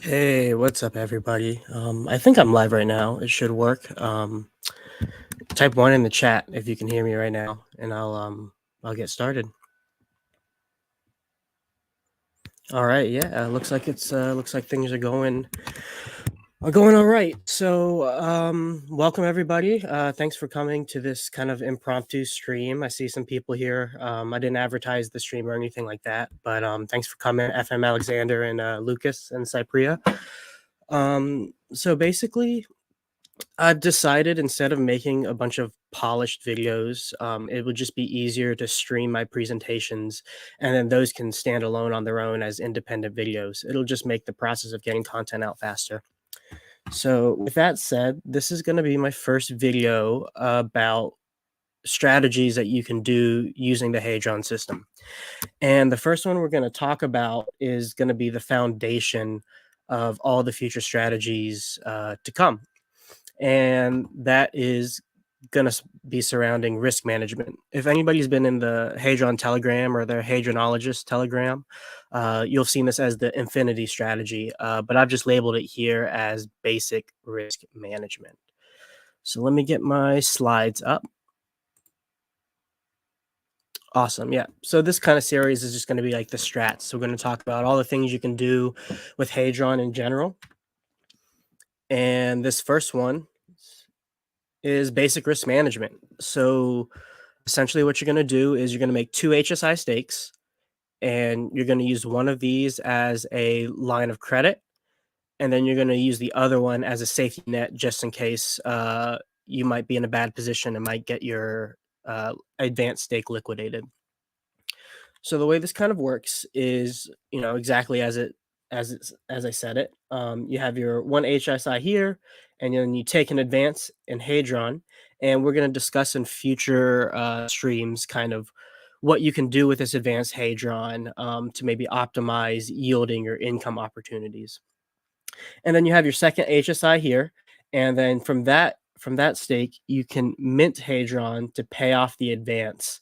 Hey, what's up, everybody? I think I'm live right now. It should work. Type one in the chat if you can hear me right now, and I'll get started. All right, yeah. Looks like things are going all right. So, welcome everybody. Thanks for coming to this kind of impromptu stream. I see some people here. I didn't advertise the stream or anything like that, but thanks for coming, FM Alexander and Lucas and Cypria. So basically, I've decided instead of making a bunch of polished videos, it would just be easier to stream my presentations, and then those can stand alone on their own as independent videos. It'll just make the process of getting content out faster. So, with that said, this is going to be my first video about strategies that you can do using the Hedron system. And the first one we're going to talk about is going to be the foundation of all the future strategies to come, and that is going to be surrounding risk management. If anybody's been in the Hedron Telegram or the Hadronologist Telegram, you'll have seen this as the infinity strategy, but I've just labeled it here as basic risk management. So let me get my slides up. Awesome. Yeah. So this kind of series is just going to be like the strats. So we're going to talk about all the things you can do with Hedron in general. And this first one is basic risk management. So essentially what you're going to do is you're going to make two HSI stakes, and you're going to use one of these as a line of credit, and then you're going to use the other one as a safety net just in case you might be in a bad position and might get your advanced stake liquidated. So the way this kind of works is, exactly as I said it. You have your one HSI here, and then you take an advance in Hadron, and we're going to discuss in future streams kind of what you can do with this advanced Hadron to maybe optimize yielding or income opportunities. And then you have your second HSI here, and then from that stake, you can mint Hadron to pay off the advance,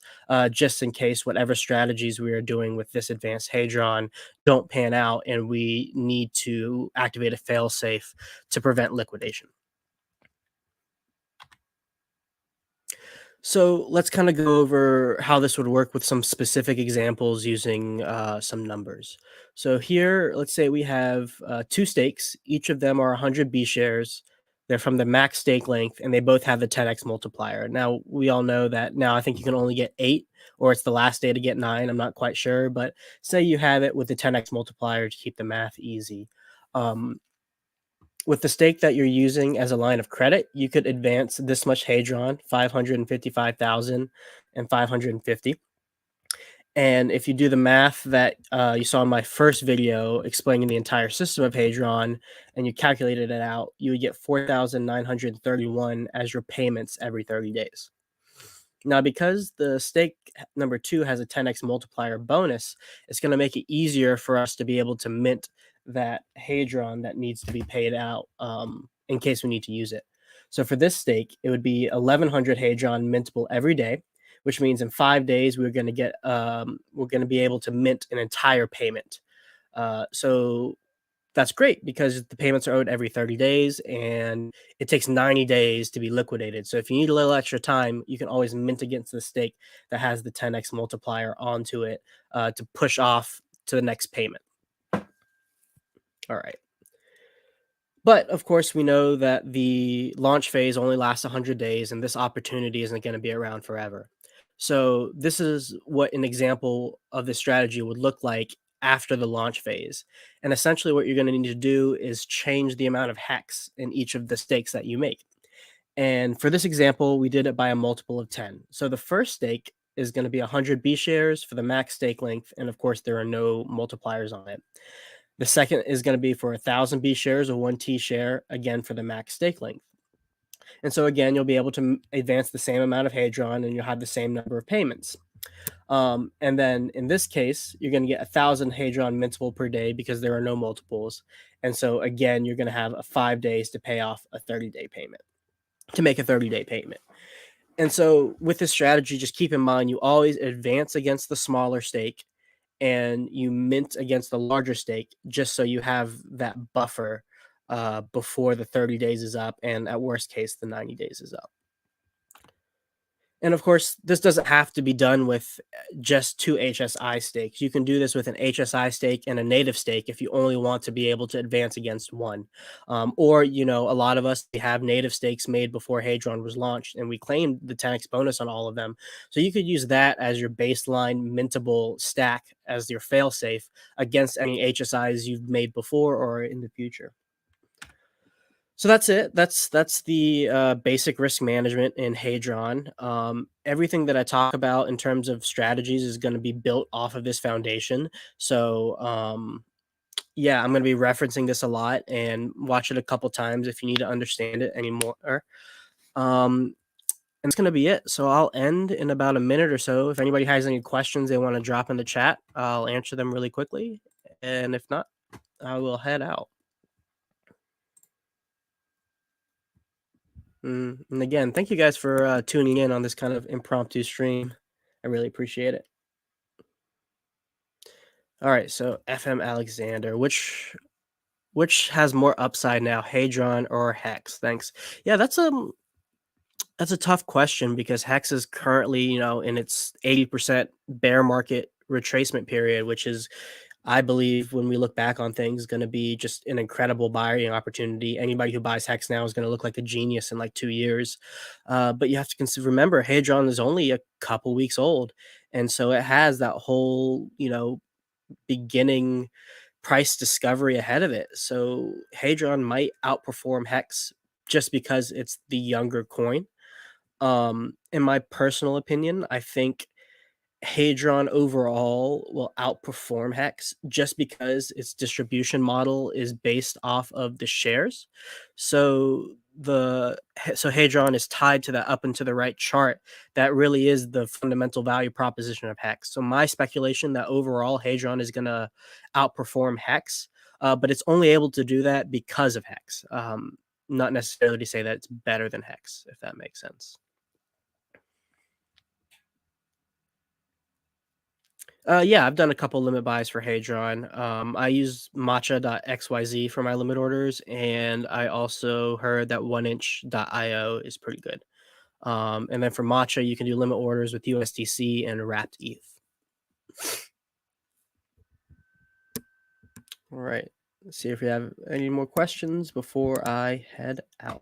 just in case whatever strategies we are doing with this advanced Hadron don't pan out, and we need to activate a failsafe to prevent liquidation. So let's kind of go over how this would work with some specific examples using some numbers. So here, let's say we have two stakes. Each of them are 100 B shares. They're from the max stake length, and they both have the 10x multiplier. Now, we all know that now I think you can only get 8, or it's the last day to get 9. I'm not quite sure, but say you have it with the 10x multiplier to keep the math easy. Um, with the stake that you're using as a line of credit, you could advance this much Hadron, 555,000 and 550. And if you do the math that you saw in my first video explaining the entire system of Hadron, and you calculated it out, you would get 4,931 as your payments every 30 days. Now, because the stake number 2 has a 10x multiplier bonus, it's going to make it easier for us to be able to mint that Hadron that needs to be paid out in case we need to use it. So for this stake, it would be 1,100 Hadron mintable every day, which means in 5 days we're going to be able to mint an entire payment. So that's great because the payments are owed every 30 days, and it takes 90 days to be liquidated. So if you need a little extra time, you can always mint against the stake that has the 10x multiplier onto it to push off to the next payment. All right. But of course, we know that the launch phase only lasts 100 days, and this opportunity isn't going to be around forever. So this is what an example of this strategy would look like after the launch phase. And essentially what you're going to need to do is change the amount of hex in each of the stakes that you make. And for this example, we did it by a multiple of 10. So the first stake is going to be 100 B shares for the max stake length. And of course, there are no multipliers on it. The second is going to be for 1,000 B shares or 1 T share, again for the max stake length. And so again, you'll be able to advance the same amount of Hadron, and you'll have the same number of payments. And then in this case, you're going to get 1,000 Hadron mintable per day because there are no multiples. And so again, you're going to have 5 days to pay off a 30-day payment, to make a 30-day payment. And so with this strategy, just keep in mind, you always advance against the smaller stake, and you mint against the larger stake just so you have that buffer before the 30 days is up, and at worst case, the 90 days is up. And of course, this doesn't have to be done with just two HSI stakes. You can do this with an HSI stake and a native stake if you only want to be able to advance against one. Or, a lot of us we have native stakes made before Hadron was launched, and we claimed the 10x bonus on all of them. So you could use that as your baseline mintable stack as your failsafe against any HSIs you've made before or in the future. So that's it. That's the basic risk management in Hadron. Everything that I talk about in terms of strategies is going to be built off of this foundation. So yeah, I'm going to be referencing this a lot and watch it a couple times if you need to understand it anymore. And it's going to be it. So I'll end in about a minute or so. If anybody has any questions they want to drop in the chat, I'll answer them really quickly. And if not, I will head out. And again, thank you guys for tuning in on this kind of impromptu stream. I really appreciate it. All right, so FM Alexander, which has more upside now, Hadron or Hex? Thanks. Yeah, that's a tough question because Hex is currently, in its 80% bear market retracement period, which is, I believe, when we look back on things, going to be just an incredible buying opportunity. Anybody who buys Hex now is going to look like a genius in like 2 years. But you have to remember, Hadron is only a couple weeks old, and so it has that whole beginning price discovery ahead of it. So Hadron might outperform Hex just because it's the younger coin. In my personal opinion, I think Hadron overall will outperform Hex just because its distribution model is based off of the shares. So Hadron is tied to that up and to the right chart. That really is the fundamental value proposition of Hex. So my speculation that overall Hadron is going to outperform Hex, but it's only able to do that because of Hex. Not necessarily to say that it's better than Hex, if that makes sense. Yeah, I've done a couple limit buys for Hadron. I use matcha.xyz for my limit orders, and I also heard that 1inch.io is pretty good. And then for matcha, you can do limit orders with USDC and wrapped ETH. All right, let's see if we have any more questions before I head out.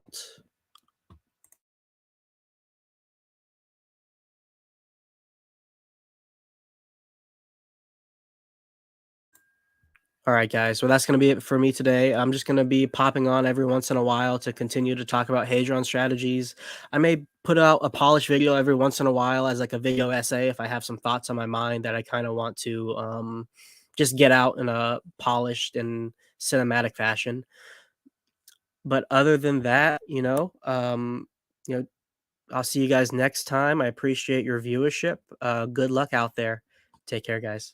All right, guys. Well, that's going to be it for me today. I'm just going to be popping on every once in a while to continue to talk about Hadron strategies. I may put out a polished video every once in a while as like a video essay if I have some thoughts on my mind that I kind of want to just get out in a polished and cinematic fashion. But other than that, I'll see you guys next time. I appreciate your viewership. Good luck out there. Take care, guys.